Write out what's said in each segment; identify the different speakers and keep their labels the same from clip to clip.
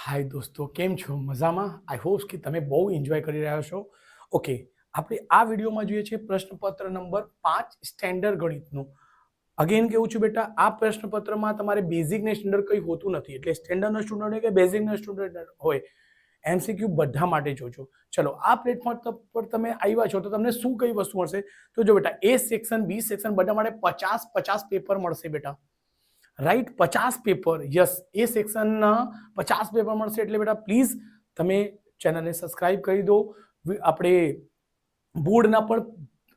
Speaker 1: હાય દોસ્તો, કેમ છો? મજામાં? આઈ હોપ કે તમે બહુ એન્જોય કરી રહ્યા છો. ઓકે, આપણે આ વિડીયોમાં જોઈએ છીએ પ્રશ્નપત્ર નંબર 5 સ્ટેન્ડર્ડ ગણિતનું. અગેન કેવું છું બેટા, આ પ્રશ્નપત્રમાં તમારે બેઝિક ને સ્ટેન્ડર્ડ કંઈ હોતું નથી. એટલે સ્ટેન્ડર્ડનો સ્ટુડન્ટ હોય કે બેઝિકનો સ્ટુડન્ટ હોય, એમસીક્યુ બધા માટે જોજો. ચલો, આ પ્લેટફોર્મ પર તમે આવ્યા છો તો તમને શું કઈ વસ્તુ મળશે? તો જો બેટા, એ સેક્શન, બી સેક્શન બધા માટે 50 પેપર મળશે બેટા. Right, 50 paper. યસ, એ સેક્શનના 50 પેપર મળશે. એટલે બેટા પ્લીઝ તમે ચેનલને સબસ્ક્રાઇબ કરી દો. આપણે બોર્ડના પણ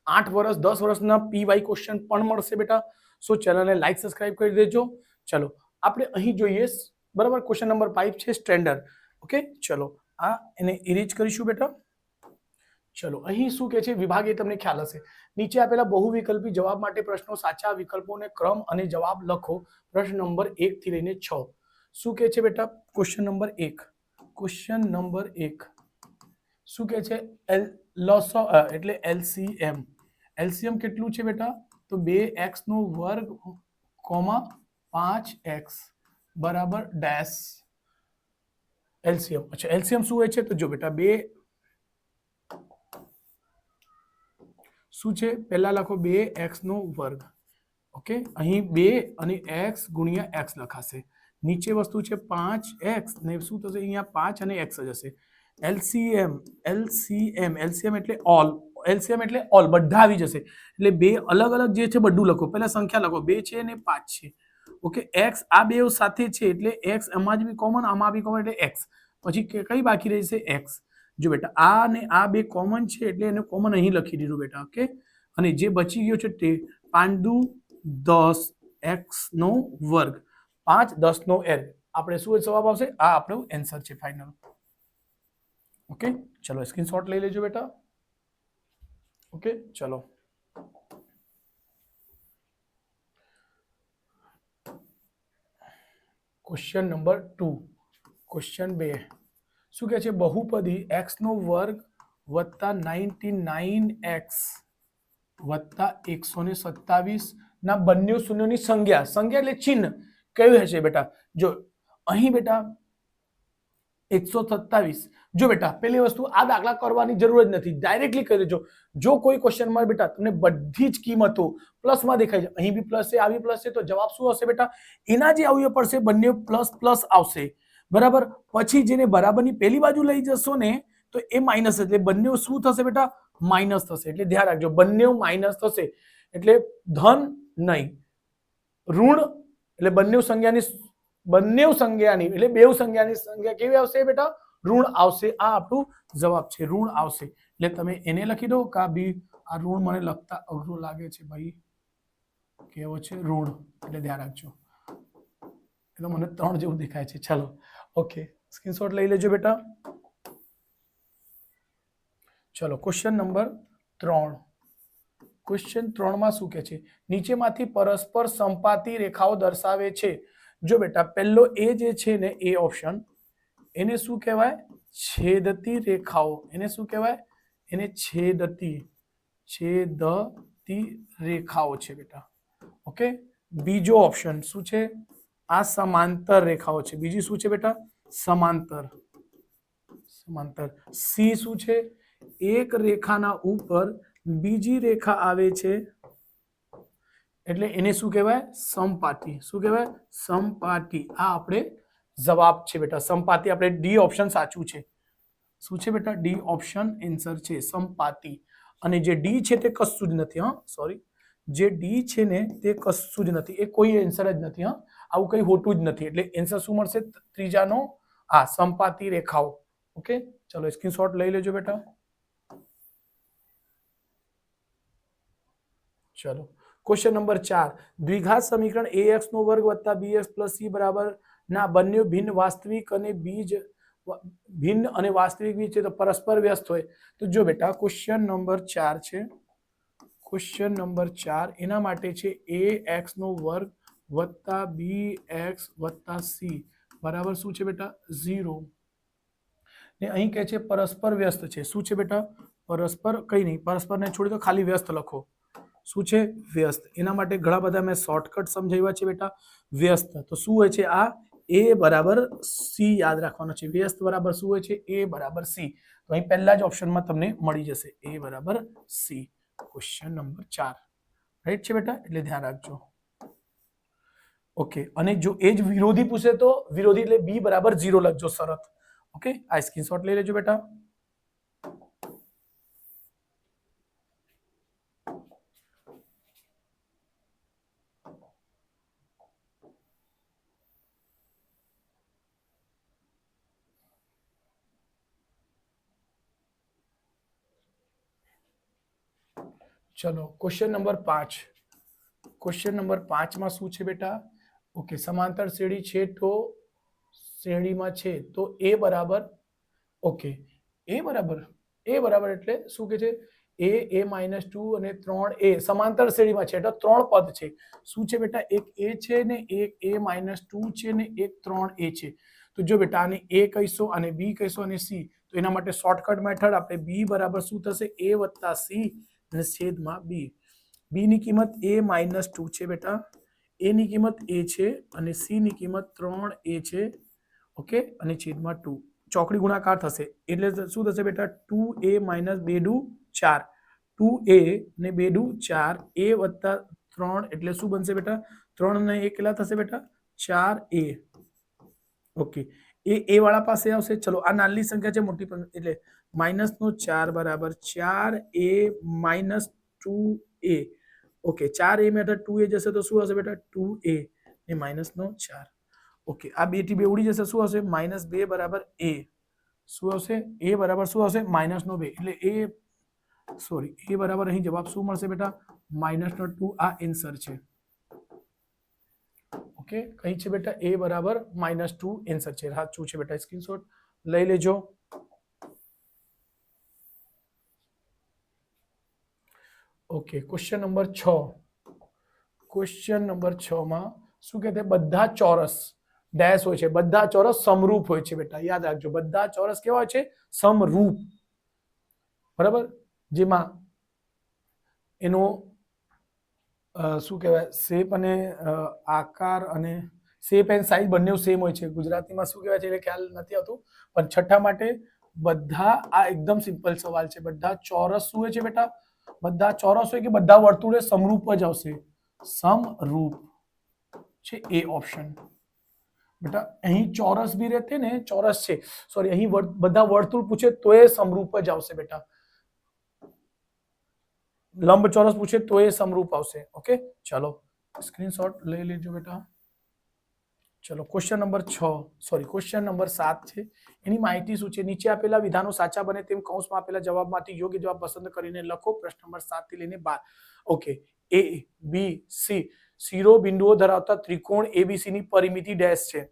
Speaker 1: 8 વર્ષ 10 વર્ષના પીવાય ક્વેશ્ચન પણ મળશે બેટા. સો ચેનલને લાઈક સબસ્ક્રાઇબ કરી દેજો. ચલો, આપણે અહીં જોઈએ, બરાબર. ક્વેશ્ચન નંબર 5 છે સ્ટેન્ડર્ડ. ઓકે, ચલો આ એને ઇરેજ કરીશું બેટા. ચલો, અહીં શું કહે છે વિભાગ, એ તમને ખ્યાલ હશે. નીચે આપેલા બહુવિકલ્પી જવાબ માટે પ્રશ્નો, સાચા વિકલ્પોને ક્રમ અને જવાબ લખો. પ્રશ્ન નંબર 1 થી લઈને 6. શું કહે છે બેટા? Question number 1. ક્વેશ્ચન નંબર 1 શું કહે છે? એટલે એલસીએમ. એલસીએમ કેટલું છે બેટા? તો 2x નો વર્ગ, 5x બરાબર ડેશ. એલસીએમ. અચ્છા, એલસીએમ શું હોય છે? તો જો બેટા, 2 શું છે? પહેલા લખો 2x નો વર્ગ. ઓકે, અહીં 2 અને x ગુણ્યા x લખાશે. નીચે વસ્તુ છે 5x ને શું થશે? અહીંયા 5 અને x જ હશે. એલસીએમ. એલસીએમ એટલે ઓલ. એલસીએમ એટલે ઓલ, બધા આવી જશે. એટલે બે અલગ અલગ જે છે બધું લખો. પહેલા સંખ્યા લખો, 2 છે અને 5 છે. ઓકે, x આ બે સાથે છે એટલે x આમાં જ બી કોમન, આમાં બી કોમન એટલે x. પછી કઈ બાકી રહેશે? x. જો બેટા, આ ને આ બે કોમન છે એટલે એને કોમન અહીં લખી દીધું બેટા. ઓકે, અને જે બચી ગયો છે તે 5 10 x નો વર્ગ, 5 10 નો l. આપણે શું જવાબ આવશે? આ આપણો આન્સર છે ફાઇનલ. ઓકે, ચલો સ્ક્રીનશોટ લઈ લેજો બેટા. ઓકે, ચલો ક્વેશ્ચન નંબર 2. ક્વેશ્ચન 2 શું કહે છે? બહુપદી x નો વર્ગ વત્તા 99x વત્તા 127 ના બંને શૂન્યોની સંજ્ઞા. સંજ્ઞા એટલે ચિહ્ન કયું હશે બેટા? જો અહીં બેટા 127. જો બેટા, પહેલી વસ્તુ, આ દાખલા કરવાની જરૂર જ નથી, ડાયરેક્ટલી કરી દેજો. જો કોઈ ક્વેશ્ચનમાં બેટા તમને બધી જ કિંમતો પ્લસમાં દેખાય છે, અહીં બી પ્લસ છે, આ બી પ્લસ છે, તો જવાબ શું હશે બેટા? એના જે આવ્યું પડશે બંને પ્લસ પ્લસ આવશે. બરાબર. પછી જેને બરાબરની પહેલી બાજુ લઈ જશો ને તો એ માઇનસ, એટલે બંને શું થશે બેટા? માઇનસ થશે. એટલે ધ્યાન રાખજો, બંને માઇનસ થશે. એટલે ધન નહીં, ઋણ. એટલે બંને સંખ્યાની એટલે બે સંખ્યાની સંખ્યા કેવી આવશે બેટા? ઋણ આવશે. આ આપણું જવાબ છે, ઋણ આવશે. એટલે તમે એને લખી દો. કા બી આ ઋણ મને લખતા અઘરું લાગે છે ભાઈ, કેવો છે? ઋણ. એટલે ધ્યાન રાખજો, એટલે મને 3 જેવું દેખાય છે. ચલો, ઓકે, સ્ક્રીનશોટ લઈ લેજો બેટા. ચલો, ક્વેશ્ચન નંબર 3. ક્વેશ્ચન 3 માં શું કહે છે? નીચેમાંથી પરસ્પર સંપાતી રેખાઓ દર્શાવે છે. જો બેટા, પહેલો એ જે છે ને, એ ઓપ્શન, એને શું કહેવાય? છેદતી રેખાઓ. એને શું કહેવાય? એને છેદતી રેખાઓ છે બેટા. ઓકે, બીજો ઓપ્શન શું છે? આ સમાંતર રેખાઓ છે. બીજી શું છે બેટા? સમાંતર. સી શું છે? એક રેખાના ઉપર બીજી રેખા આવે છે એટલે એને શું કહેવાય? સમપાતી. શું કહેવાય? સમપાતી. આ આપણે જવાબ છે બેટા, સમપાતી. આપણે ડી ઓપ્શન સાચું છે. શું છે બેટા? ડી ઓપ્શન આન્સર છે, સમપાતી. અને જે ડી છે તે કશું જ નથી. સોરી, જે ડી છે ને તે કશું જ નથી, એ કોઈ આન્સર જ નથી. આવું કઈ હોતું જ નથી. એટલે આન્સર શું મળશે? ત્રીજાનો આ સમપાતી રેખાઓ. ઓકે, ચલો સ્ક્રીનશોટ લઈ લેજો બેટા. ચલો, ક્વેશ્ચન નંબર 4. દ્વિઘાત સમીકરણ ax નો વર્ગ વત્તા bx પ્લસ c બરાબર ના બંને ભિન્ન વાસ્તવિક અને ભિન્ન અને વાસ્તવિક બીજ છે તો પરસ્પર વ્યસ્ત હોય. તો જો બેટા, ક્વેશ્ચન નંબર 4 છે. ક્વેશ્ચન નંબર 4 એના માટે છે ax નો વર્ગ વત્તા bx વત્તા c બરાબર શું છે બેટા? 0. ને અહીં કહે છે પરસ્પર વ્યસ્ત છે. શું છે બેટા? પરસ્પર. કઈ નહીં, પરસ્પરને છોડી દો, ખાલી વ્યસ્ત લખો. શું છે? વ્યસ્ત. એના માટે ઘણા બધા મેં શોર્ટકટ સમજાવ્યા છે બેટા. વ્યસ્ત તો શું હોય છે? આ એ બરાબર સી યાદ રાખવાનો છે. વ્યસ્ત બરાબર શું હોય છે? એ બરાબર સી. તો અહીં પહેલા જ ઓપ્શનમાં તમને મળી જશે એ બરાબર સી. ક્વેશ્ચન નંબર 4 રાઈટ છે બેટા, એટલે ધ્યાન રાખજો. ઓકે, અને જો એ જ વિરોધી પૂછે તો વિરોધી એટલે બી બરાબર 0 લખજો શરત. ઓકે, આ સ્ક્રીનશોટ લઈ લેજો બેટા. ચલો ક્વેશ્ચન નંબર 5. ક્વેશ્ચન નંબર 5 માં શું છે બેટા? ઓકે, સમાંતર શ્રેણી છે તો શ્રેણીમાં છે તો એ બરાબર, ઓકે, એ બરાબર એટલે શું કે છે? એ -2 અને 3 એ સમાંતર શ્રેણીમાં છે એટલે 3 પદ છે. શું છે બેટા? એક એ છે ને એક એ -2 છે ને એક 3 એ છે. તો જો બેટા આને એ કહીશું અને બી કહીશું અને સી, તો એના માટે શોર્ટકટ મેથડ આપણે બી બરાબર શું થશે? એ વત્તા સી અને છેદમાં બી. બી ની કિંમત એ -2 છે બેટા, એ ની કિંમત એ છે અને સી ની કિંમત 3 એ છે. ઓકે, અને છેદમાં 2. ચોકડી ગુણાકાર થશે એટલે શું થશે બેટા? 2a - 2 દુ 4, 2a ને 2 દુ 4, a વત્તા 3 એટલે શું બનશે બેટા? 3 ને 1 કેટલા થશે બેટા? 4a. ઓકે, એ વાળા પાસે આવશે. ચલો આ નાની સંખ્યા છે, મોટી એટલે -4 બરાબર 4a - 2a. ઓકે, 4a માં 2a જશે તો શું હશે બેટા? 2a ને -4. ઓકે, આ 2 થી 2 ઉડી જશે, શું હશે? -2 બરાબર a. શું આવશે? એ બરાબર શું આવશે? -2 એટલે એ બરાબર અહીં જવાબ શું મળશે બેટા? -2. આ આન્સર છે. ઓકે, કઈ છે બેટા? એ બરાબર -2 આન્સર છે. સાચું છે બેટા, સ્ક્રીનશોટ લઈ લેજો. Okay, question number 6. Question number 6 માં શું કહે છે? બધા ચોરસ ડેશ હોય છે, બધા ચોરસ સમરૂપ હોય છે બેટા, યાદ રાખજો. બધા ચોરસ કેવા હોય છે? સમરૂપ. બરાબર, જેમાં એનો શું કહેવાય? શેપ અને આકાર અને શેપ એન્ડ સાઇઝ બંને સેમ હોય છે. ગુજરાતીમાં શું કહેવાય છે એટલે ખ્યાલ નથી આવતું, પણ છઠ્ઠા માટે બધા, આ એકદમ સિમ્પલ સવાલ છે. બધા ચોરસ શું હોય છે બેટા? બધા ચોરસ હોય કે બધા વર્તુળે સમરૂપ જ આવશે? સમરૂપ છે એ ઓપ્શન બેટા. અહીં ચોરસ બી રહેતે ને, ચોરસ છે, સોરી, અહીં બધા વર્તુળ પૂછે તો એ સમરૂપ જ આવશે બેટા. લંબચોરસ પૂછે તો એ સમરૂપ આવશે. ઓકે, ચલો સ્ક્રીનશોટ લઈ લેજો બેટા. ચલો ક્વેશ્ચન નંબર 7 છે. એની માહિતી શું છે? નીચે આપેલા વિધાનો સાચા બને તેમ કૌંસમાં આપેલા જવાબમાંથી યોગ્ય જવાબ પસંદ કરીને લખો. પ્રશ્ન નંબર 7 થી લઈને 12. ઓકે, એ બી સી શિરોબિંદુઓ ધરાવતા ત્રિકોણ એબીસી ની પરિમિતિ ડેશ છે.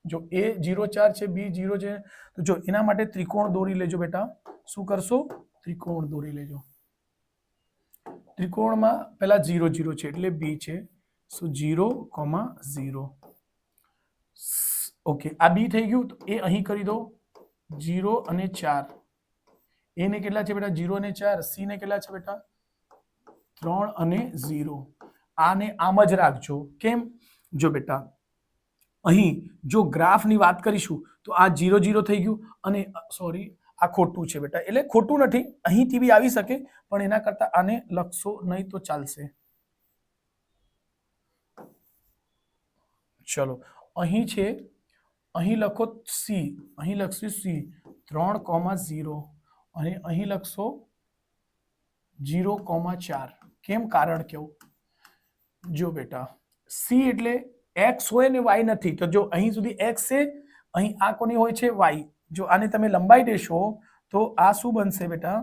Speaker 1: જો એ 0,4 છે, બી 0 છે, તો જો એના માટે ત્રિકોણ દોરી લેજો બેટા. શું કરશો? ત્રિકોણ દોરી લેજો. ત્રિકોણમાં પહેલા 0 0 છે એટલે બી છે. સો 0, 0. ઓકે, આ બી થઈ ગયું. તો એ અહીં કરી દો 0 અને 4. એ ને કેટલા છે બેટા? 0 અને 4. સી ને કેટલા છે બેટા? 3 અને 0. આને આમ જ રાખજો. કેમ? જો બેટા અહીં જો ગ્રાફની વાત કરીશું તો આ 0 0 થઈ ગયું અને સોરી, આ ખોટું છે બેટા. એટલે ખોટું નથી, અહીંથી બી આવી શકે, પણ એના કરતા આને લખશો નહીં તો ચાલશે. ચલો અહીં છે, અહીં લખો સી, અહીં લખશું સી 3, 0 અને અહીં લખશો 0, 4. કેમ? કારણ કેવું? જો બેટા સી એટલે એક્સ હોય ને વાય નથી. તો જો અહીં સુધી એક્સ છે, અહીં આ કોની હોય છે? વાય. જો આને તમે લંબાઈ દેશો તો આ શું બનશે બેટા?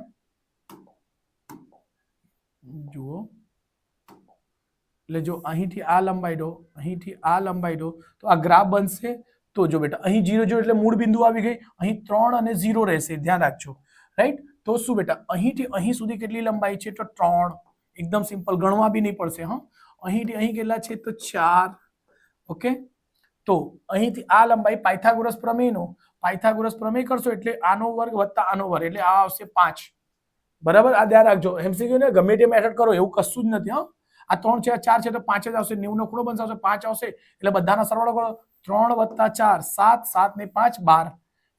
Speaker 1: જુઓ, એટલે જો અહીંથી આ લંબાઈ દો, અહીંથી આ લંબાઈ દો, તો આ ગ્રાફ બનશે. તો જો બેટા અહીં 0 0 એટલે મૂળ બિંદુ આવી ગઈ. અહીં 3 અને 0 રહેશે, ધ્યાન રાખજો. રાઈટ? તો શું બેટા અહીંથી અહીં સુધી કેટલી લંબાઈ છે? તો 3. એકદમ સિમ્પલ, ગણવા બી નહીં પડશે. હા, અહીંથી અહીં કેટલા છે? તો 4. ઓકે, તો અહીંથી આ લંબાઈ પાયથાગોરસ પ્રમેયનો, પાયથાગોરસ પ્રમેય કરશો એટલે આનો વર્ગ વત્તા આનો વર્ગ એટલે આ આવશે 5. બરાબર, આ ધ્યાન રાખજો. એમસીક્યુ ને ગમે તે મેથડ કરો એવું કશું જ નથી. હા, આ 3 છે, આ 4 છે, તો 5 જ આવશે. 90 નો ખૂણો બનશે, 5 આવશે એટલે બધાના સરવાળો કરો 3 + 4 7, 7 ને 5 12,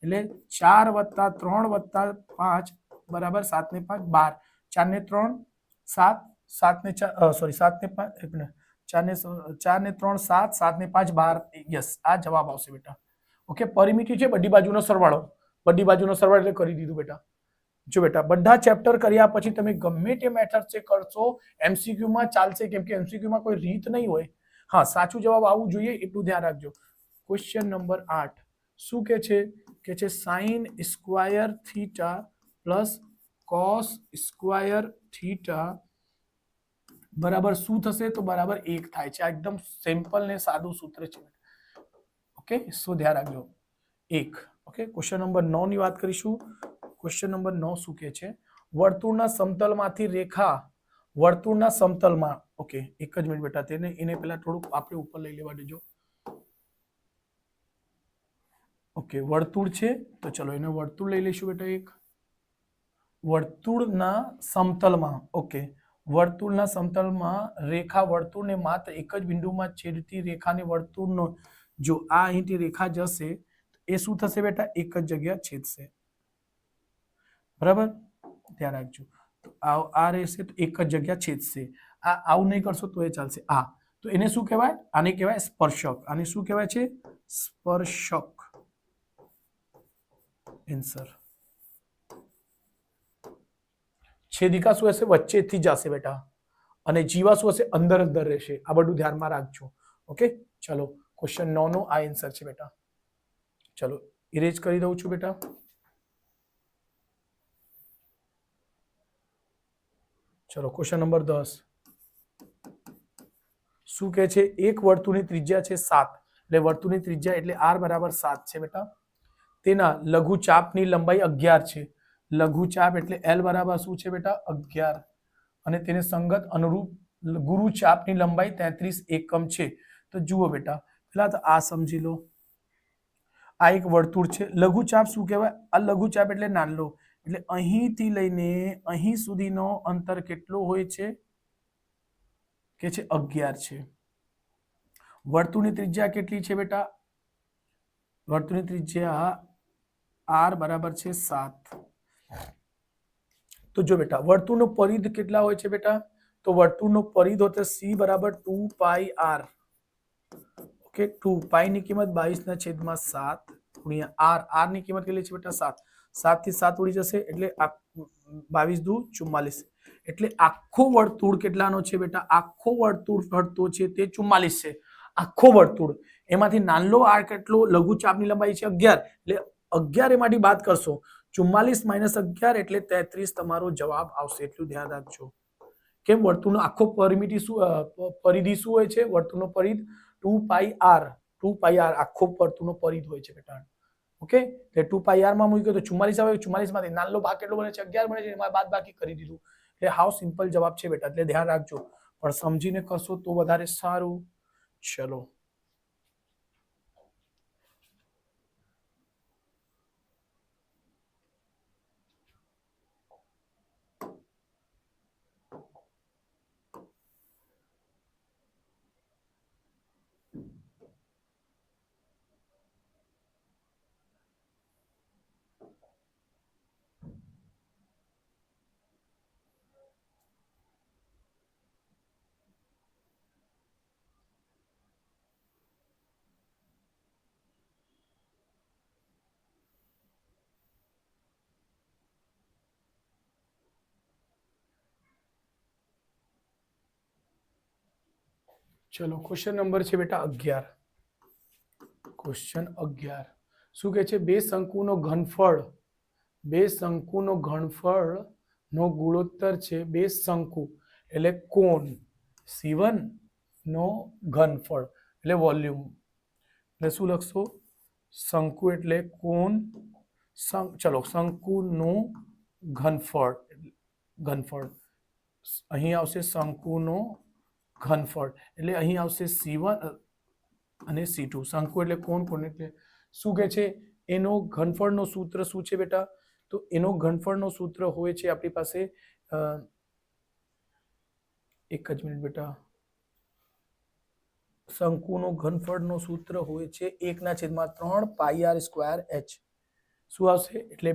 Speaker 1: એટલે 4 + 3 + 5 બરાબર 7 ને 5 12, 4 ને 3 7, 7 ને 4 સોરી 7 ને 5 એક મિનિટ, 4 ને 3 7, 7 ને 5 12, યસ આ જવાબ આવશે બેટા. ઓકે, પરિમિતિ છે બધી બાજુનો સરવાળો, બધી બાજુનો સરવાળો એટલે કરી દીધું બેટા. જો બેટા બધા ચેપ્ટર કર્યા પછી તમે ગમે તે મેથડ છે કરશો એમસીક્યુ માં ચાલશે, કેમ કે એમસીક્યુ માં કોઈ રીત નહીં હોય. હા, સાચું જવાબ આવવું જોઈએ એટલું ધ્યાન રાખજો. ક્વેશ્ચન નંબર 8 શું કે છે sin square theta plus cos square theta બરાબર શું થશે? તો બરાબર 1 થાય છે. આ એકદમ સિમ્પલ ને સાદું સૂત્ર છે. ઓકે, સો ધ્યાન રાખજો 1. ઓકે, ક્વેશ્ચન નંબર 9 ની વાત કરીશું. ક્વેશ્ચન નંબર 9 શું કે છે? વર્તુળના સમતલમાંથી રેખા વર્તુળના સમતલમાં, ઓકે એક જ મિનિટ બેટા, એને પહેલા થોડુંક આપણે ઉપર લઈ લેવા દેજો. ઓકે, વર્તુળ છે તો ચલો એને વર્તુળ લઈ લઈશું બેટા. એક વર્તુળના સમતલમાં, ઓકે વર્તુળના સમતલમાં રેખા વર્તુળને માત્ર એક જ બિંદુમાં છેદતી રેખાને વર્તુળનો જો આ અહીંથી રેખા જશે એ શું થશે બેટા? એક જ જગ્યા છેદશે. બરાબર, ધ્યાન રાખજો. આ રહેશે તો એક જ જગ્યા છેદશે. આ આવું નહીં કરશો તો એ ચાલશે. આ તો એને શું કહેવાય? આને કહેવાય સ્પર્શક. આને શું કહેવાય છે? સ્પર્શક. આન્સર. છેદિકા શું હશે? વચ્ચેથી જશે બેટા, અને જીવા શું હશે? અંદર અંદર રહેશે. આ બધું ધ્યાનમાં રાખજો. ઓકે, ચલો ક્વેશ્ચન 9 નો આ આન્સર છે બેટા. ચલો ઇરેજ કરી દઉં છું બેટા. ચલો ક્વેશ્ચન નંબર 10 શું કહે છે? એક વર્તુળની ત્રિજ્યા છે 7, એટલે વર્તુળની ત્રિજ્યા એટલે r બરાબર 7 છે બેટા. તેના લઘુચાપની લંબાઈ 11 છે. લઘુચાપ એટલે l બરાબર શું છે બેટા? 11, અને તેને સંગત અનુરૂપ ગુરુચાપની લંબાઈ 33 એકમ છે. તો જુઓ બેટા, પેલા તો આ સમજી લો. આ એક વર્તુળ છે. લઘુચાપ શું કહેવાય? આ લઘુચાપ એટલે નાનો, એટલે અહીંથી લઈને અહીં સુધીનો અંતર કેટલો હોય છે? કે છે 11 છે. વર્તુળની ત્રિજ્યા કેટલી છે બેટા? વર્તુળની ત્રિજ્યા r બરાબર છે 7. તો જો બેટા વર્તુળનો પરિધ કેટલા હોય છે બેટા? તો વર્તુળનો પરિધ હોય તો c બરાબર 2πr. ઓકે, 2π ની કિંમત 22/7 ગુણ્યા r. r ની કિંમત કેટલી છે બેટા? 7. 7 થી 7 ઉડી જશે એટલે 22 દુ 44. એટલે આખો વર્તુળ કેટલાનો છે બેટા? આખો વર્તુળ ફરતો છે તે 44 છે. આખો વર્તુળ, એમાંથી નાનો r કેટલો? લઘુચાપની લંબાઈ છે 11, એટલે 11 એમાંથી બાદ કરશો, 44 - 11 એટલે 33 તમારો જવાબ આવશે. એટલું ધ્યાન રાખજો. કેમ? વર્તુળનો આખો પરિમિતિ શું પરિધિ શું હોય છે? વર્તુળનો પરિધ 2πr. 2πr આખો વર્તુળનો પરિધ હોય છે બેટા. ઓકે, એટલે 2πr માં મૂક્યો તો 44 આવે. 44 માંથી નાનો ભાગ કેટલો બને છે? 11 બને છે. એમાં બાદ બાકી કરી દીધું. એટલે હાવ સિમ્પલ જવાબ છે બેટા. એટલે ધ્યાન રાખજો, પણ સમજીને કરશો તો વધારે સારું. ચલો ચલો ક્વેશ્ચન નંબર છે બેટા 11. ક્વેશ્ચન 11 શું કહે છે? બે શંકુનો ઘનફળ નો ગુણોત્તર છે. બે શંકુ એટલે કોણ C1 નો ઘનફળ એટલે વોલ્યુમ, એટલે શું લખશો? શંકુ એટલે કોણ, ચલો શંકુનો ઘનફળ અહીં આવશે. શંકુનો ઘનફળ એટલે અહીં આવશે C1 અને C2. શંકુ એટલે કોણ એટલે શું કહે છે? એનો ઘનફળનો સૂત્ર શું છે બેટા? તો એનો ઘનફળનો સૂત્ર હોય છે આપણી પાસે, એક જ મિનિટ બેટા, શંકુનો ઘનફળનો સૂત્ર હોય છે 1/3 પાઈ આર સ્ક્વેર એચ. શું આવશે? એટલે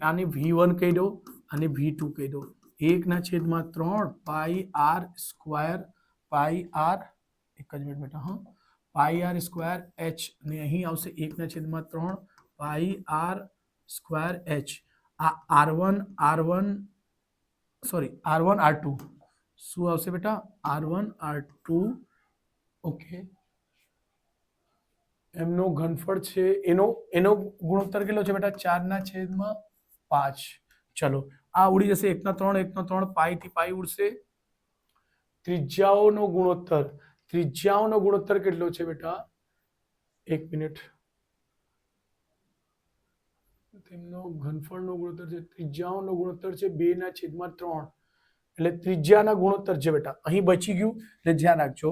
Speaker 1: આને V1 કહી દો અને V2 કહી દો. 1/3 પાઈ આર સ્ક્વેર પાઈ આર, એક જ મિનિટ બેટા, હા, પાઈ આર સ્ક્વેર એચ, અને અહીં આવશે 1/3 પાઈ આર સ્ક્વેર એચ. આ R1 R2 શું આવશે બેટા? R1 R2. ઓકે, એમનો ઘનફળ છે, એનો ગુણોત્તર કેટલો છે બેટા? 4/5. ચલો, આ ઉડી જશે 1/3 પાઈ થી પાઈ ઉડશે. ત્રિજ્યાઓનો ગુણોત્તર કેટલો છે બેટા? એક મિનિટ, તેમનો ઘનફળનો ગુણોત્તર છે, ત્રિજ્યાઓનો ગુણોત્તર છે 2/3. એટલે ત્રિજ્યાના ગુણોત્તર છે બેટા. અહીં બચી ગયું એટલે ધ્યાન રાખજો.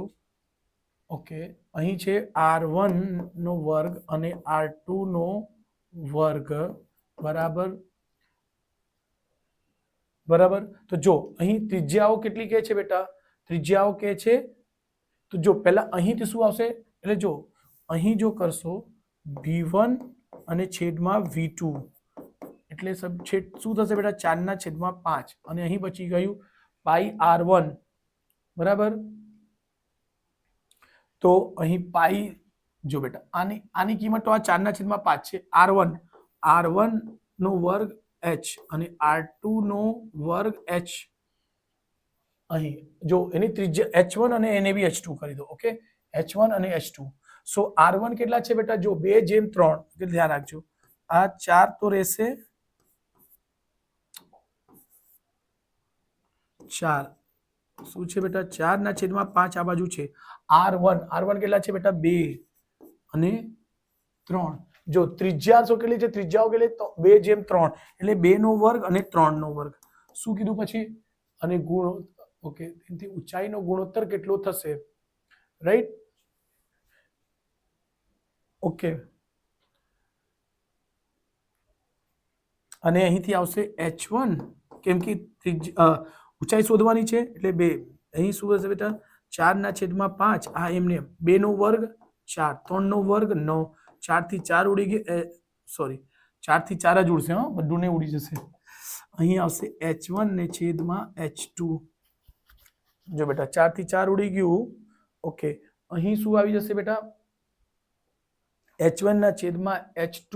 Speaker 1: ઓકે, અહીં છે R1 નો વર્ગ અને R2 નો વર્ગ બરાબર. તો જો અહીં ત્રિજ્યાઓ કેટલી કહે છે બેટા? ત્રિજ્યાઓ કહે છે, તો જો પહેલા અહીંથી શું આવશે? એટલે જો અહીં જો કરશો V1 અને છેદમાં V2, એટલે શું થશે બેટા? 4/5. અને અહીં બચી ગયું પાઈ R1, બરાબર. તો અહીં પાઈ, જો બેટા, આની કિંમત તો આ 4/5 છે. R1 નો વર્ગ h અને R2 નો વર્ગ h. અહીં જો એની ત્રિજ્યા h1 અને એને બી h2 કરી દો. ઓકે, h1 અને h2. સો R1 કેટલા છે બેટા? જો 2/3, એટલે ધ્યાન રાખજો, આ 4 તો રહેશે, 4 શું છે બેટા? 4/5 આ બાજુ છે. R1 કેટલા છે બેટા? 2 અને 3. જો ત્રિજ્યા શું કેટલી છે? ત્રિજ્યાઓ કેટલી? 2/3, એટલે 2 નો વર્ગ અને 3 નો વર્ગ. શું કીધું પછી? અને ગુણો, ઓકે, એનાથી ઊંચાઈનો ગુણોત્તર કેટલો થશે? રાઈટ? ઓકે, અને અહીંથી આવશે h1, કેમ કે ઊંચાઈ શોધવાની છે એટલે 2. અહીં શું હશે બેટા? 4/5. આ એમને 2 નો વર્ગ 4, 3 નો વર્ગ 9, 4 થી 4 ઉડી ગઈ, સોરી, 4 થી 4 જ ઉડશે, હા, બધું ને ઉડી જશે. અહીં આવશે h1 ને છેદમાં h2. જો બેટા 4 થી 4 ઉડી ગયું. ઓકે, અહીં શું આવી જશે બેટા? h1 ના છેદમાં h2.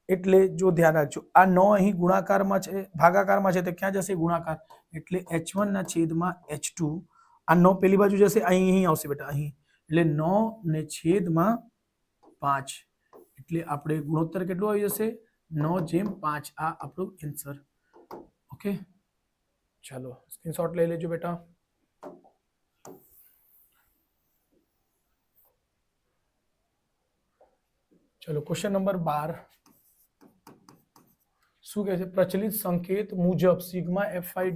Speaker 1: એટલે જો ધ્યાન રાખજો, આ 9 અહીં ગુણાકારમાં છે, ભાગાકારમાં છે, તો ક્યાં જશે? ગુણાકાર. એટલે h1 ના છેદમાં h2. આ 9 પેલી બાજુ જશે, અહીં આવશે બેટા, અહીં. એટલે 9 ને છેદમાં 5. એટલે આપણે ગુણોત્તર કેટલો આવી જશે? 9/5. આ આપણું આન્સર. ઓકે, ચાલો સ્ક્રીનશોટ લઈ લેજો બેટા. ચલો, ક્વેશ્ચન નંબર 12. શું કહે છે? પ્રચલિત સંકેત મુજબ સિગ્મા fi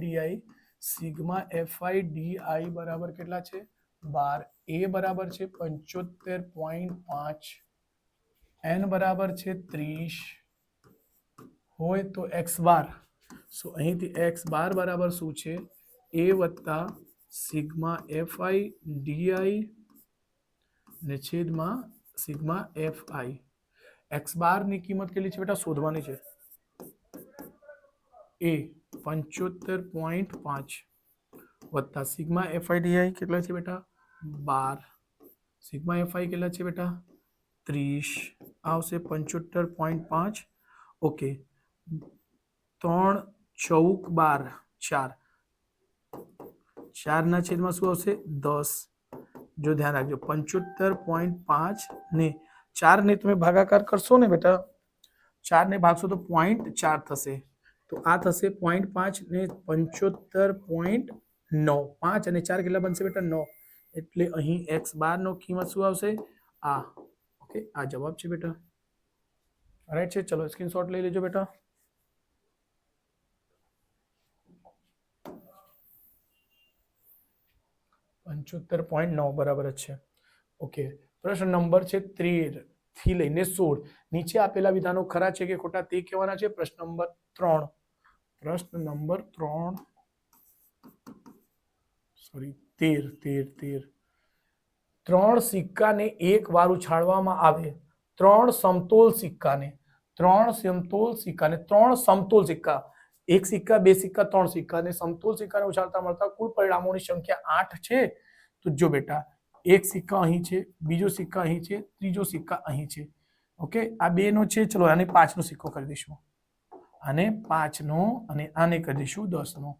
Speaker 1: di બરાબર કેટલા છે? 12. A બરાબર છે 75.5, n બરાબર છે 30 હોય તો x બાર. સો અહીંથી x બાર બરાબર શું છે? A વત્તા સિગ્મા fi di ને છેદમાં સિગ્મા fi. x બાર ની કિંમત કેટલી છે બેટા? શોધવાની છે. A 75.5 વત્તા સિગ્મા fi di કેટલા છે બેટા? 12. સિગ્મા fi કેટલા છે બેટા? 30. આવશે 75.5. ઓકે, 3 ચૌક 12, 4. 4 ના છેદમાં શું આવશે? 10. જો ધ્યાન રાખજો, 75.5 ને 4 ને તમે ભાગાકાર કરશો ને બેટા, 4 ને ભાગશો તો 0.4 થશે. તો આ થશે 0.5 ને 75.9. 5 અને 4 કેટલા બનશે બેટા? 9. એટલે અહીં x બાર નો કિંમત શું આવશે? આ. ઓકે, આ જવાબ છે બેટા. રાઈટ છે. ચલો સ્ક્રીનશોટ લઈ લેજો બેટા. .9 બરાબર જ છે. ઓકે, પ્રશ્ન નંબર છે 13 થી લઈને 16. નીચે આપેલા વિધાનો ખરા છે કે ખોટા તે કહેવાના છે. પ્રશ્ન નંબર 3. પ્રશ્ન નંબર 13. ત્રણ સિક્કાને એક વાર ઉછાળવામાં આવે, ત્રણ સમતોલ સિક્કાને, ત્રણ સમતોલ સિક્કા, એક સિક્કા, બે સિક્કા, ત્રણ સિક્કા અને સમતોલ સિક્કાને ઉછાળતા મળતા કુલ પરિણામોની સંખ્યા 8 છે. તો જો બેટા એક સિક્કા અહીં છે, બીજો સિક્કા અહીં છે, ત્રીજો સિક્કા અહીં છે. ઓકે, આ 2 નો છે. ચલો આને 5 નો સિક્કો કરી દઈશું, આને 5 નો અને આને કરી દઈશું 10 નો.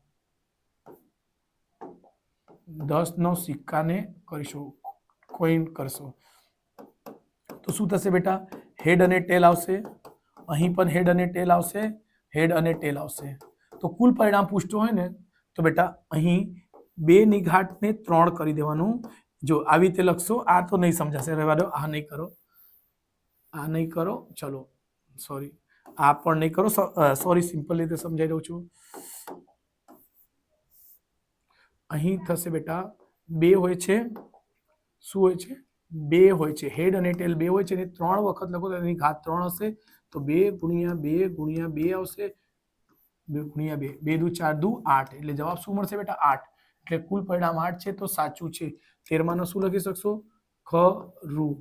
Speaker 1: 10 નો સિક્કાને કરીશું કોઈન કરશો તો શું થશે બેટા? હેડ અને ટેલ આવશે, અહીં પણ હેડ અને ટેલ આવશે, હેડ અને ટેલ આવશે. તો કુલ પરિણામ પૂછતું હોય ને તો બેટા અહીં 2 ની ઘાતને 3 કરી દેવાનું. જો આવી રીતે લખશો, આ તો નહીં સમજાશે, રહેવા દો, આ નહીં કરો, આ નહીં કરો, ચલો સોરી, આ પણ નહીં કરો, સોરી, સિમ્પલ રીતે સમજાવી દઉં છું. અહીં થશે બેટા 2 હોય છે, શું હોય છે? 2 હોય છે, હેડ અને ટેલ 2 હોય છે, અને 3 વખત લખો તો એની ઘાત 3 હશે, તો 2 ગુણ્યા 2 ગુણ્યા 2 આવશે, 2 ગુણ્યા 2, 2 દુ 4 દુ 8, એટલે જવાબ શું મળશે બેટા? 8. એટલે કુલ પરિણામ 8 છે, તો સાચું છે. 13 શું લખી શકશો? ખરું.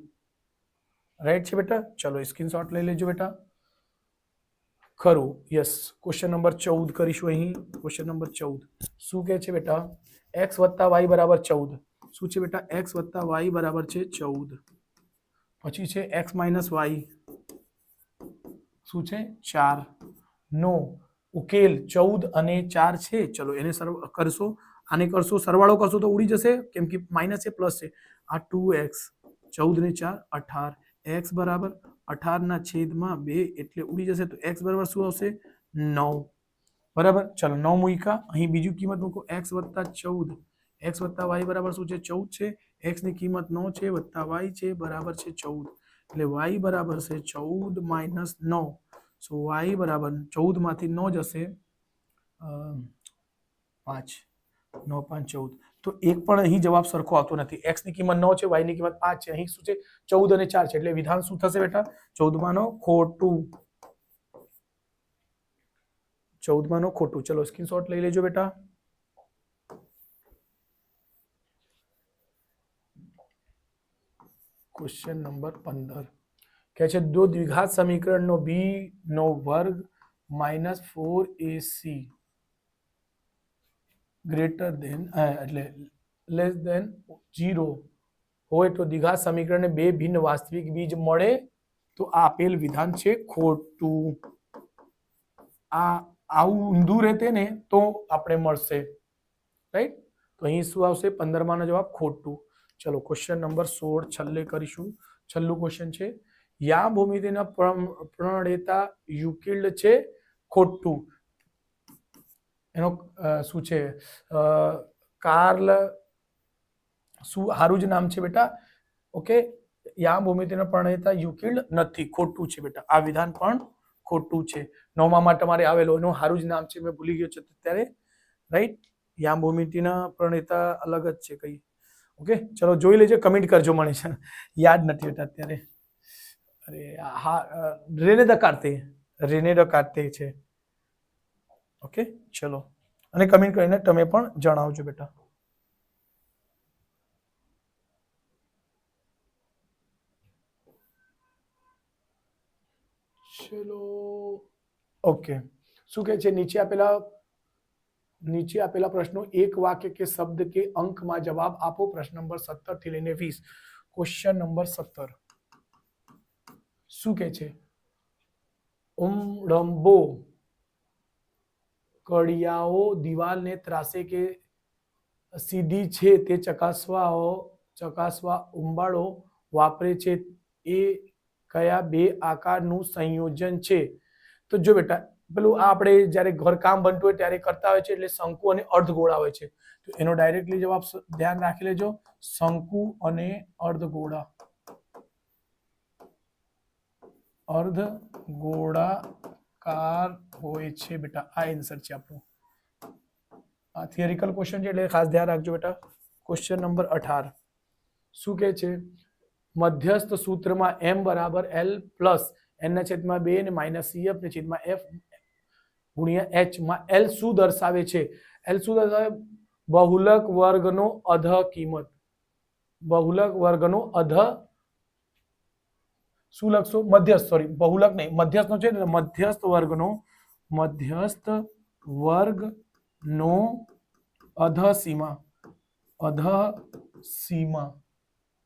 Speaker 1: રાઈટ છે બેટા? ચલો સ્ક્રીનશોટ લઈ લેજો બેટા. ખરું, યસ. ક્વેશ્ચન નંબર 14 કરીશું. અહીં ક્વેશ્ચન નંબર 14 શું કહે છે બેટા? x + y = 14. શું છે બેટા? x + y બરાબર છે 14. પછી છે x - y શું છે? 4 નો ઉકેલ 14 અને 4 છે. ચલો એને કરશો, આને કરશો, સરવાળો કરશો તો ઉડી જશે, કેમ કે માઇનસ છે પ્લસ છે. આ 2x, 14 ને 4 18, x બરાબર 18 ના છેદમાં 2 એટલે ઉડી જશે. તો x બરાબર શું આવશે? 9. બરાબર. ચલો 9 મૂક્યા, અહીં બીજું કિંમત મૂકો, x + 14, x + y બરાબર શું છે? 14 છે. x ની કિંમત 9 છે વત્તા y છે બરાબર છે 14, એટલે y બરાબર છે 14 - 9. સો y બરાબર 14 માંથી 9 જશે 5, 9 × 5 = 14. તો એક પણ અહીં જવાબ સરખો આવતો નથી. x ની કિંમત 9 છે, y ની કિંમત 5 છે, અહીં શું છે? 14 અને 4 છે, એટલે વિધાન શું થશે બેટા? 14 માનો ખોટું. 14 માનો ખોટું. ચલો સ્ક્રીનશોટ લઈ લેજો બેટા. ક્વેશ્ચન નંબર 15 કહે છે દો દ્વિઘાત સમીકરણનો b² - 4ac ગ્રેટર ધેન એટલે લેસ ધેન 0 હોય તો દ્વિઘાત સમીકરણને 2 ભિન્ન વાસ્તવિક બીજ મળે તો આપેલ વિધાન છે ખોટું. આ આવું ઊંધું રહેતે ને તો આપણે મળશે, રાઈટ? તો અહીં શું આવશે? 15 નો જવાબ ખોટું. ચલો ક્વેશ્ચન નંબર 16 છેલ્લે કરીશું. છેલ્લું ક્વેશ્ચન છે યા ભૂમિતિના પ્રણેતા યુક્લિડ છે ખોટું. એનો શું છે? કાર્લ શું હારું જ નામ છે બેટા? ઓકે, યા ભૂમિતિના પ્રણેતા યુક્લિડ નથી, ખોટું છે બેટા. આ વિધાન પણ ખોટું છે. 9મા માં તમારે આવેલો એનું હારું જ નામ છે, મેં ભૂલી ગયો છે અત્યારે, રાઈટ? યા ભૂમિતિના પ્રણેતા અલગ જ છે કઈ. ઓકે, ચલો જોઈ લેજો, કમેન્ટ કરજો. મને છે યાદ નથી બેટા અત્યારે. અરે હા, રેને દકાર્તે છે. ઓકે, ચલો, અને કમેન્ટ કરીને તમે પણ જણાવજો બેટા. ચલો ઓકે, શું કહે છે? નીચે આપેલા પ્રશ્નો એક વાક્ય કે શબ્દ કે અંકમાં જવાબ આપો. પ્રશ્ન નંબર 17 થી લઈને 20. ક્વેશ્ચન નંબર 17 શું કહે છે? ઉમળંબો કડિયાઓ દિવાલને ત્રાસે કે સીધી છે તે ચકાસવા ઉંબાળો વાપરે છે. એ કયા 2 આકારનું સંયોજન છે? તો જો બેટા, પેલું આપણે જ્યારે ઘરકામ બનતું હોય ત્યારે કરતા હોય છે, એટલે શંકુ અને અર્ધગોળા હોય છે. તો એનો ડાયરેક્ટલી જવાબ ધ્યાન રાખી લેજો, શંકુ અને અર્ધગોળા. અર્ધગોળાકાર હોય છે બેટા. આ આન્સર છે આપણો. આ થિયરિકલ ક્વેશ્ચન છે, એટલે ખાસ ધ્યાન રાખજો બેટા. ક્વેશ્ચન નંબર 18 શું કહે છે? મધ્યસ્થ સૂત્રમાં m = l + n/2 અને -cf/f * h માં l શું દર્શાવે છે? l શું દર્શાવે? બહુલક વર્ગનો અધઃ કિંમત. બહુલક વર્ગનો અધ શું લખશો મધ્યસ્થ સોરી બહુલક નહીં મધ્યસ્થનો છે ને મધ્યસ્થ વર્ગનો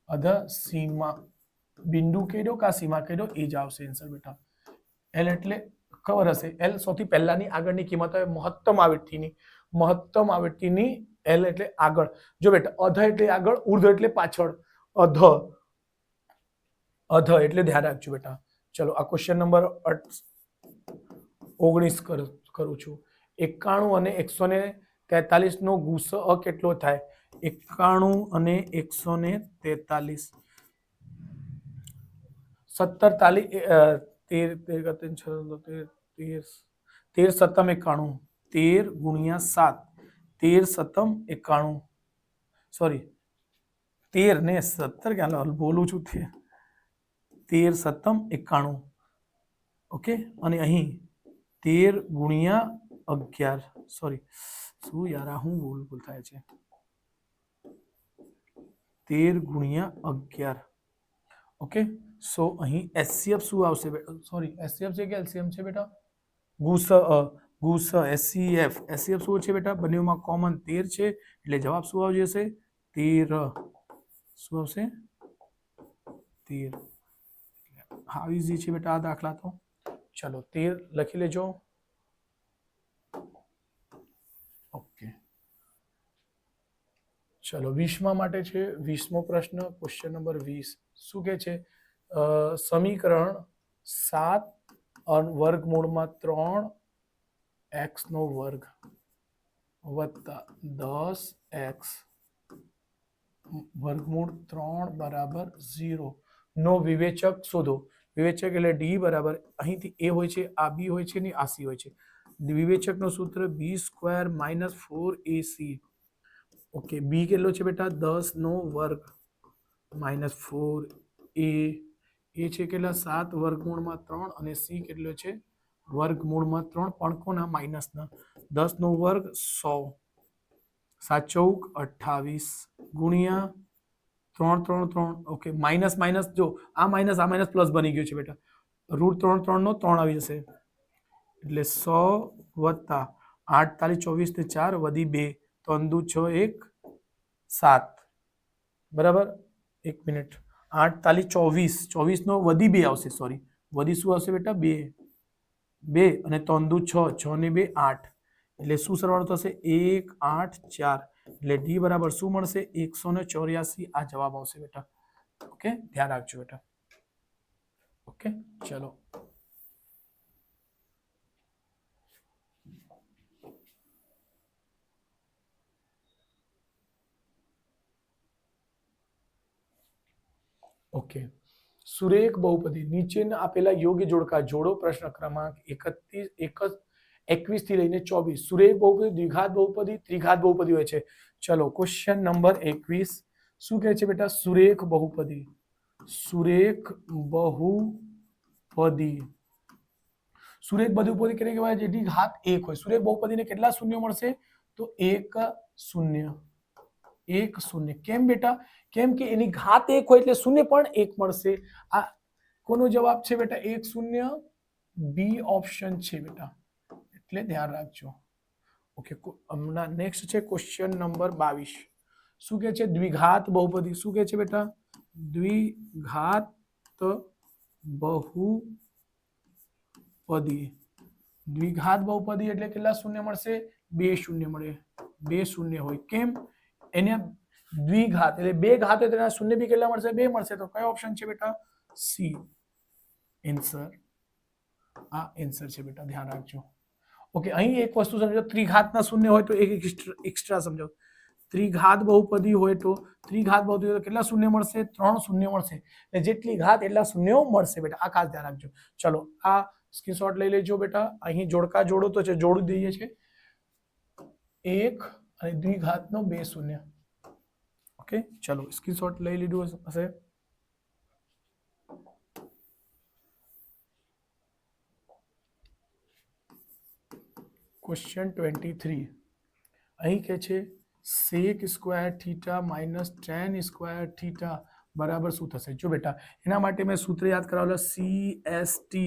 Speaker 1: અધ સીમા બિંદુ કેડો કા સીમા કેડો એ જ આવશે આન્સર બેટા એલ એટલે ખબર હશે એલ સૌથી પહેલાની આગળની કિંમત આવે મહત્તમ આવૃત્તિની એલ એટલે આગળ જો બેટા અધ એટલે આગળ ઉર્ધ્વ એટલે પાછળ અધ એટલે ધ્યાન રાખજો બેટા ચલો આ ક્વેશ્ચન નંબર 19 કરું છું 91 અને 143 નો ગુસઅ કેટલો થાય 91 અને 143 17 તાલી 13 સત્તમ 91 13 ગુણ્યા 7 13 સત્તમ 91 સોરી 13 ને 17 ક્યાં બોલું છું 13 સત્તમ 91 ઓકે અને અહીં 13 ગુણ્યા 11 સોરી શું યાર આ હું ભૂલ થાય છે 13 ગુણ્યા 11 ઓકે સો અહીં એચસીએફ શું આવશે સોરી એચસીએફ છે કે એલસીએમ છે બેટા ગુસ એચસીએફ શું છે બેટા બંનેમાં કોમન 13 છે એટલે જવાબ શું આવી જશે 13 શું આવશે 13 હાઉ ઇઝી છે બેટા આ દાખલા તો ચલો 13 લખી લેજો ઓકે ચલો 20મા માટે છે 20મો પ્રશ્ન ક્વેશ્ચન નંબર 20 શું કહે છે સમીકરણ 7 વર્ગમૂળમાં 3 x નો વર્ગ વત્તા 10x વર્ગમૂળ 3 બરાબર 0 નો વિવેચક શોધો વિવેચક એટલે d બરાબર અહીંથી a હોય છે આ b હોય છે ને આ c હોય છે વિવેચકનું સૂત્ર b² - 4ac ઓકે b કેટલો છે બેટા 10 નો વર્ગ -4a એ છે કેટલા 7 વર્ગમૂળમાં 3 અને c કેટલો છે વર્ગમૂળમાં 3 પણ કોના માઇનસના 10 નો વર્ગ 100 7 ચોક 28 ગુણ્યા 3 3 3 ઓકે માઇનસ માઇનસ જો આ માઇનસ પ્લસ બની ગયું છે બેટા રૂટ 3 3 નો 3 આવી જશે એટલે 100 વત્તા 8 તાલી 24 ને 4 વધી 2 3 દુ 6 1 7 બરાબર 1 મિનિટ 8 તાલી 24 નો વધી 2 આવશે સોરી વધી શું આવશે બેટા 2 અને 3 દુ 6 6 ને 2 8 એટલે શું સરવાળો થશે 1 8 4 એટલે ડી બરાબર શું મળશે 184 આ જવાબ આવશે બેટા ઓકે ધ્યાન રાખજો બેટા ઓકે ચલો ઓકે સુરેખ બહુપદી નીચેના આપેલા યોગ્ય જોડકા જોડો પ્રશ્ન ક્રમાંક 21 થી લઈને 24 સુરેખ બહુપદી દ્વિઘાત બહુપદી ત્રિઘાત બહુપદી હોય છે ચલો ક્વેશ્ચન નંબર 21 શું કહે છે બેટા સુરેખ બહુપદી કેને કહેવાય જેની ઘાત 1 હોય સુરેખ બહુપદીને કેટલા શૂન્ય મળશે તો 1 0 કેમ બેટા કેમ કે એની ઘાત 1 હોય એટલે શૂન્ય પણ 1 મળશે આ કોનો જવાબ છે બેટા 1 0 બી ઓપ્શન છે બેટા એટલે ધ્યાન રાખજો ઓકે હમણાં નેક્સ્ટ છે ક્વેશ્ચન નંબર 22 શું કહે છે દ્વિઘાત બહુપદી શું કહે છે બેટા દ્વિઘાત બહુપદી એટલે કેટલા શૂન્ય મળશે 2 શૂન્ય મળે 2 શૂન્ય હોય કેમ એને દ્વિઘાત એટલે બે ઘાત હોય તો એના શૂન્ય બી કેટલા મળશે 2 મળશે તો કયો ઓપ્શન છે બેટા સી આન્સર આ આન્સર છે બેટા ધ્યાન રાખજો ઓકે અહીં એક વસ્તુ સમજો ત્રિઘાતના શૂન્ય હોય તો એક એક્સ્ટ્રા સમજો ત્રિઘાત બહુપદી હોય તો કેટલા શૂન્ય મળશે 3 શૂન્ય મળશે એટલે જેટલી ઘાત એટલા શૂન્યો મળશે બેટા આ ખાસ ધ્યાન રાખજો ચલો આ સ્ક્રીનશોટ લઈ લેજો બેટા અહીં જોડકા જોડો તો છે જોડી દઈએ છે 1 અને દ્વિઘાતનો 2 શૂન્ય ઓકે ચલો સ્ક્રીનશોટ લઈ લીધું હશે ક્વેશ્ચન 23 અહીં કે છે sec square theta minus tan square theta બરાબર શું થશે? જો બેટા એના માટે મેં સૂત્ર યાદ કરાવેલો CST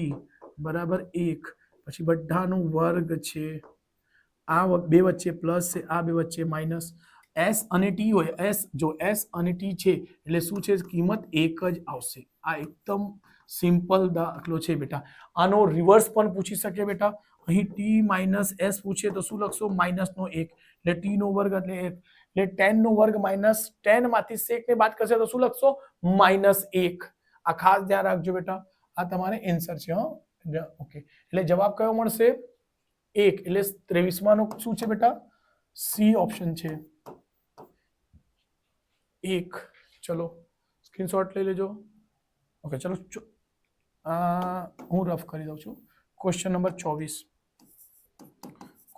Speaker 1: બરાબર 1 પછી બધાનો વર્ગ છે, આ બે વચ્ચે પ્લસ છે, આ બે વચ્ચે માઇનસ. S અને T હોય, S અને T છે એટલે શું છે? કિંમત એક જ આવશે. આ એકદમ સિમ્પલ દાખલો છે બેટા. આનો રિવર્સ પણ પૂછી શકે બેટા. અહીં T માઇનસ S પૂછે તો શું લખશો? માઇનસ નો 1 એટલે T નો વર્ગ એટલે 1 એટલે tan નો વર્ગ માઇનસ tan માંથી sec ને બાદ કરશે તો શું લખશો? -1. આ ખાસ ધ્યાન રાખજો બેટા. આ તમારે આન્સર છે. ઓકે, એટલે જવાબ કયો મળશે? 1 એટલે 23 નો શું છે બેટા? સી ઓપ્શન છે 1. ચલો સ્ક્રીનશોટ લઈ લેજો. ઓકે ચલો હું રફ કરી દઉં છું. Question number 24.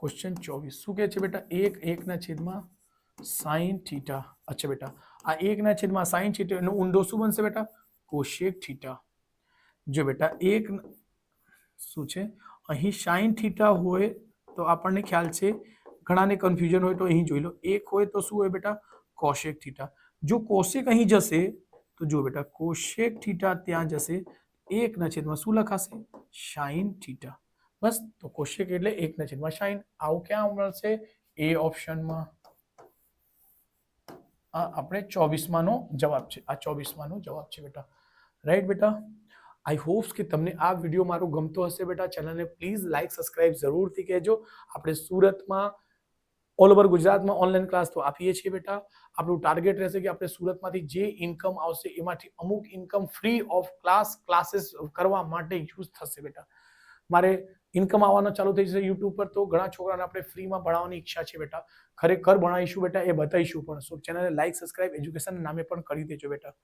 Speaker 1: ક્વેશ્ચન 24 શું કહે છે બેટા? 1 છેદમાં સાइन થીટા. અચ્છા બેટા, આ 1 છેદમાં સાइन થીટા એનો ઊંડો શું બનશે બેટા? કોશેક થીટા. જો બેટા 1 શું છે અહીં સાइन થીટા હોય તો આપણને ખ્યાલ છે, ઘણાને કન્ફ્યુઝન હોય તો અહીં જોઈ લો. 1 હોય તો શું હોય બેટા? કોશેક થીટા. જો કોશેક અહીં જશે તો જો બેટા કોશેક થીટા ત્યાં જશે, 1 છેદમાં શું લખાશે? સાइन થીટા. બસ, તો કોશેક એટલે 1 છેદમાં સાइन. આવું ક્યાં મળશે? એ ઓપ્શનમાં. આ આપણે 24 નો જવાબ છે. આ 24 નો જવાબ છે બેટા. રાઈટ બેટા. આઈ હોપ્સ કે તમને આ વિડીયો મારો ગમતો હશે બેટા. ચેનલને પ્લીઝ લાઈક સબસ્ક્રાઇબ જરૂરથી કહેજો. આપણે સુરતમાં ઓલ ઓવર ગુજરાતમાં ઓનલાઈન ક્લાસ તો આપીએ છીએ બેટા. આપણું ટાર્ગેટ રહેશે કે આપણે સુરતમાંથી જે ઇન્કમ આવશે એમાંથી અમુક ઇન્કમ ફ્રી ઓફ ક્લાસીસ કરવા માટે યુઝ થશે બેટા. મારે ઇન્કમ આવવાનો ચાલુ થઈ જશે યુટ્યુબ પર, તો ઘણા છોકરાને આપણે ફ્રીમાં ભણાવવાની ઈચ્છા છે બેટા. ખરેખર ભણાવીશું બેટા, એ બતાવીશું પણ. સો ચેનલને લાઈક સબસ્ક્રાઇબ એજ્યુકેશન નામે પણ કરી દેજો બેટા.